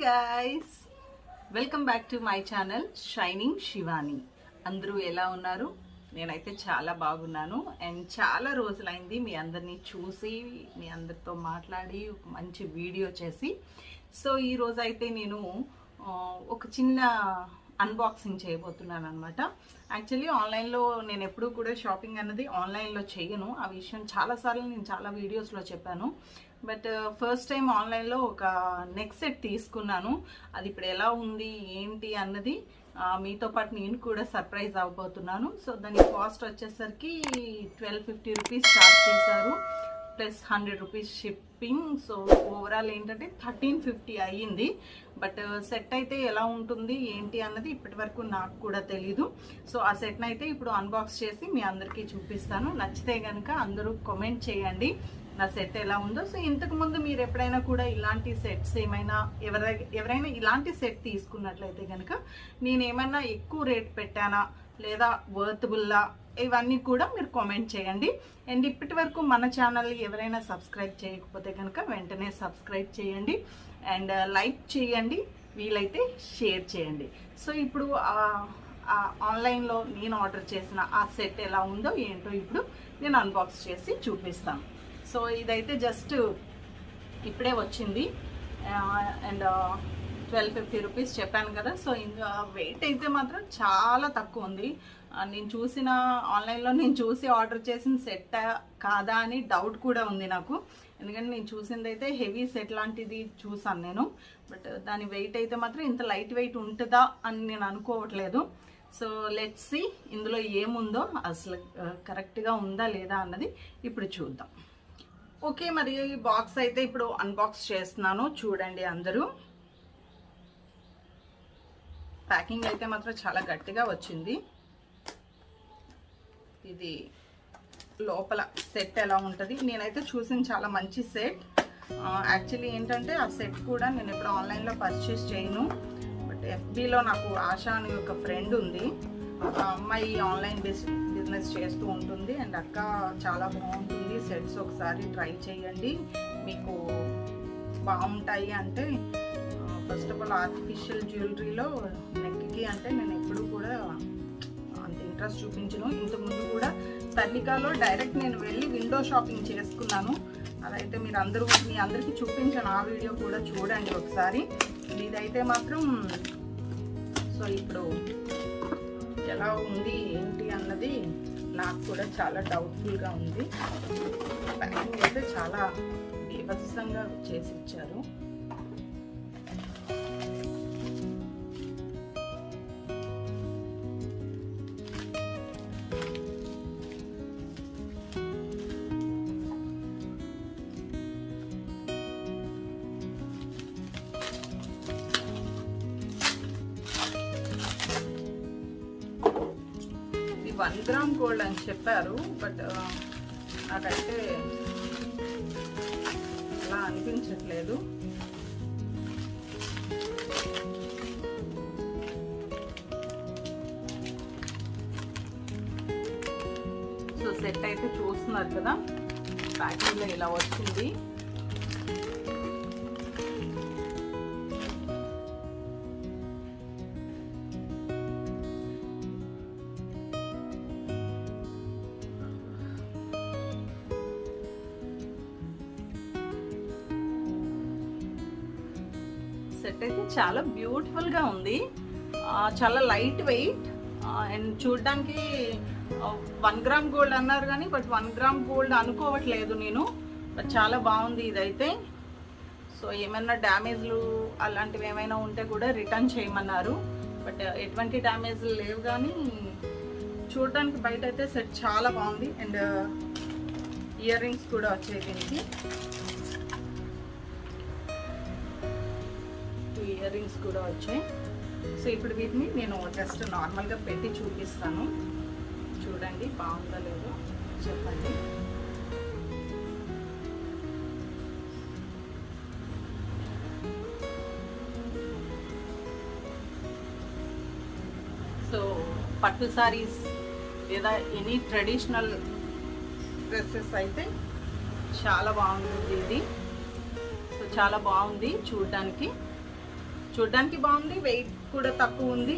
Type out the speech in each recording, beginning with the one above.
guys, welcome back to my channel Shining Shivani. అందరూ ఎలా ఉన్నారు? నేనైతే చాలా బాగున్నాను అండ్ చాలా రోజులైంది మీ అందరిని చూసి మీ అందరితో మాట్లాడి ఒక మంచి వీడియో చేసి. సో ఈ రోజు అయితే నేను ఒక చిన్న అన్బాక్సింగ్ చేయబోతున్నాను అనమాట. యాక్చువల్లీ ఆన్లైన్లో నేను ఎప్పుడూ కూడా షాపింగ్ అన్నది ఆన్లైన్లో చేయను. ఆ విషయం చాలాసార్లు నేను చాలా వీడియోస్లో చెప్పాను. బట్ ఫస్ట్ టైం ఆన్లైన్లో ఒక నెక్ సెట్ తీసుకున్నాను. అది ఇప్పుడు ఎలా ఉంది ఏంటి అన్నది మీతో పాటు నేను కూడా సర్ప్రైజ్ అవ్వబోతున్నాను. సో దాని కాస్ట్ వచ్చేసరికి 1250 రూపీస్ ఛార్జ్ చేశారు, plus 100 rupees shipping. So overall ఏంటంటే 1350 అయ్యింది. బట్ సెట్ అయితే ఎలా ఉంటుంది ఏంటి అన్నది ఇప్పటి వరకు నాకు కూడా తెలీదు. సో ఆ సెట్ని అయితే ఇప్పుడు అన్బాక్స్ చేసి మీ అందరికీ చూపిస్తాను. నచ్చితే కనుక అందరూ కామెంట్ చేయండి నా సెట్ ఎలా ఉందో. సో ఇంతకుముందు మీరు ఎప్పుడైనా కూడా ఇలాంటి సెట్స్ ఏమైనా ఎవరైనా ఇలాంటి సెట్ తీసుకున్నట్లయితే కనుక నేను ఏమైనా ఎక్కువ రేట్ పెట్టానా లేదా వర్తబుల్లా ఇవన్నీ కూడా మీరు కామెంట్ చేయండి. అండ్ ఇప్పటి వరకు మన ఛానల్ ఎవరైనా సబ్స్క్రైబ్ చేయకపోతే కనుక వెంటనే సబ్స్క్రైబ్ చేయండి అండ్ లైక్ చేయండి, వీలైతే షేర్ చేయండి. సో ఇప్పుడు ఆన్లైన్లో నేను ఆర్డర్ చేసిన ఆ సెట్ ఎలా ఉందో ఏంటో ఇప్పుడు నేను అన్బాక్స్ చేసి చూపిస్తాను. సో ఇదైతే జస్ట్ ఇప్పుడే వచ్చింది అండ్ 1250 రూపీస్ చెప్పాను కదా. సో ఇంకా వెయిట్ అయితే మాత్రం చాలా తక్కువ ఉంది. నేను చూసిన ఆన్లైన్లో నేను చూసి ఆర్డర్ చేసిన సెట్ కాదా అని డౌట్ కూడా ఉంది నాకు. ఎందుకంటే నేను చూసింది అయితే హెవీ సెట్ లాంటిది చూసాను నేను. బట్ దాని వెయిట్ అయితే మాత్రం ఇంత లైట్ వెయిట్ ఉంటుందా అని నేను అనుకోవట్లేదు. సో లెట్స్ సీ ఇందులో ఏముందో, అసలు కరెక్ట్గా ఉందా లేదా అన్నది ఇప్పుడు చూద్దాం. ఓకే, మరి ఈ బాక్స్ అయితే ఇప్పుడు అన్బాక్స్ చేస్తున్నాను. చూడండి అందరూ. ప్యాకింగ్ అయితే మాత్రం చాలా గట్టిగా వచ్చింది. ఇది లోపల సెట్ ఎలా ఉంటుంది, నేనైతే చూసిన చాలా మంచి సెట్. యాక్చువల్లీ ఏంటంటే ఆ సెట్ కూడా నేను ఇప్పుడు ఆన్లైన్లో పర్చేస్ చేయను. బట్ ఎఫ్బీలో నాకు ఆశ అని ఒక ఫ్రెండ్ ఉంది. అమ్మాయి ఆన్లైన్ బిజినెస్ చేస్తూ ఉంటుంది అండ్ అక్క చాలా బాగుంటుంది సెట్స్, ఒకసారి ట్రై చేయండి మీకు బాగుంటాయి అంటే. ఫస్ట్ ఆఫ్ ఆల్ ఆర్టిఫిషియల్ జ్యువెలరీలో నెక్కి అంటే నేను ఎప్పుడు కూడా అంత ఇంట్రెస్ట్ చూపించను. ఇంతకుముందు కూడా తల్లికాలో డైరెక్ట్ నేను వెళ్ళి విండో షాపింగ్ చేసుకున్నాను. అదైతే మీ అందరికీ చూపించాను, ఆ వీడియో కూడా చూడండి ఒకసారి. ఇదైతే మాత్రం సో ఇప్పుడు ఎలా ఉంది ఏంటి అన్నది నాకు కూడా చాలా డౌట్ఫుల్గా ఉంది. ప్యాకింగ్ అయితే చాలా బీభత్సంగా చేసి ఇచ్చారు. ఇది 1 గ్రామ్ గోల్డ్ అని చెప్పారు. బట్ నాకైతే అలా అనిపించట్లేదు. సో సెట్ అయితే చూస్తున్నారు కదా, ప్యాకింగ్లో ఇలా వచ్చింది. సెట్ అయితే చాలా బ్యూటిఫుల్గా ఉంది, చాలా లైట్ వెయిట్ అండ్ చూడడానికి 1 గ్రామ్ గోల్డ్ అన్నారు కానీ బట్ 1 గ్రామ్ గోల్డ్ అనుకోవట్లేదు నేను. బట్ చాలా బాగుంది ఇదైతే. సో ఏమైనా డ్యామేజ్లు అలాంటివి ఏమైనా ఉంటే కూడా రిటర్న్ చేయమన్నారు. బట్ ఎటువంటి డ్యామేజ్లు లేవు, కానీ చూడడానికి బయట అయితే సెట్ చాలా బాగుంది. అండ్ ఇయర్ రింగ్స్ కూడా వచ్చాయి దీనికి, 2 ఇయర్ రింగ్స్ కూడా వచ్చాయి. సో ఇప్పుడు వీటిని నేను జస్ట్ నార్మల్గా పెట్టి చూపిస్తాను. చూడండి బాగుందా లేదో చెప్పండి. సో పట్టు సారీస్ లేదా ఎనీ ట్రెడిషనల్ డ్రెస్సెస్ అయితే చాలా బాగుంటుంది ఇది. సో చాలా బాగుంది చూడడానికి. చూడడానికి బాగుంది, వెయిట్ కూడా తక్కువ ఉంది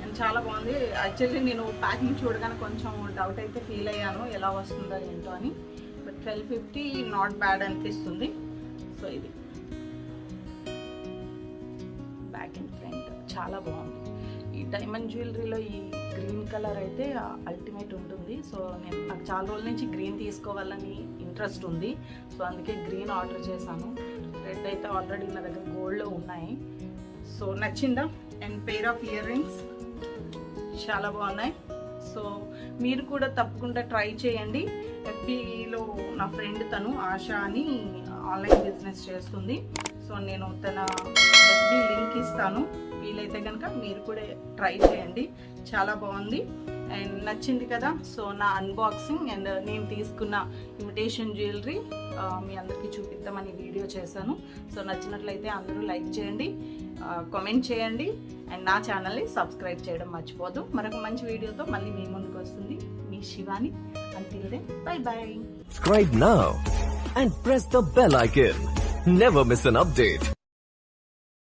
అండ్ చాలా బాగుంది. యాక్చువల్లీ నేను ప్యాకింగ్ చూడగానే కొంచెం డౌట్ అయితే ఫీల్ అయ్యాను ఎలా వస్తుందో ఏంటో అని. బట్ 1250 నాట్ బ్యాడ్ అనిపిస్తుంది. సో ఇది బ్యాక్ అండ్ ఫ్రంట్ చాలా బాగుంది. ఈ డైమండ్ జ్యువెలరీలో ఈ గ్రీన్ కలర్ అయితే అల్టిమేట్ ఉంటుంది. సో నాకు చాలా రోజుల నుంచి గ్రీన్ తీసుకోవాలని ఇంట్రెస్ట్ ఉంది. సో అందుకే గ్రీన్ ఆర్డర్ చేశాను. రెడ్ అయితే ఆల్రెడీ నా దగ్గర గోల్డ్లో ఉన్నాయి. సో నచ్చిందా? And pair of ear rings చాలా బాగున్నాయి. సో మీరు కూడా తప్పకుండా ట్రై చేయండి. FBలో నా ఫ్రెండ్ తను ఆశ అని ఆన్లైన్ బిజినెస్ చేస్తుంది. సో నేను తన FB లింక్ ఇస్తాను, వీలైతే కనుక మీరు కూడా ట్రై చేయండి. చాలా బాగుంది అండ్ నచ్చింది కదా. సో నా అన్బాక్సింగ్ అండ్ నేను తీసుకున్న ఇమిటేషన్ జ్యువెలరీ మీ అందరికీ చూపిద్దామని వీడియో చేశాను. సో నచ్చినట్లయితే అందరూ లైక్ చేయండి, కామెంట్ చేయండి అండ్ నా ఛానల్ని సబ్స్క్రైబ్ చేయడం మర్చిపోదు. మరొక మంచి వీడియోతో మళ్ళీ మీ ముందుకు వస్తుంది మీ Shivani. Until then, bye-bye. Subscribe now and press the bell icon. Never miss an update.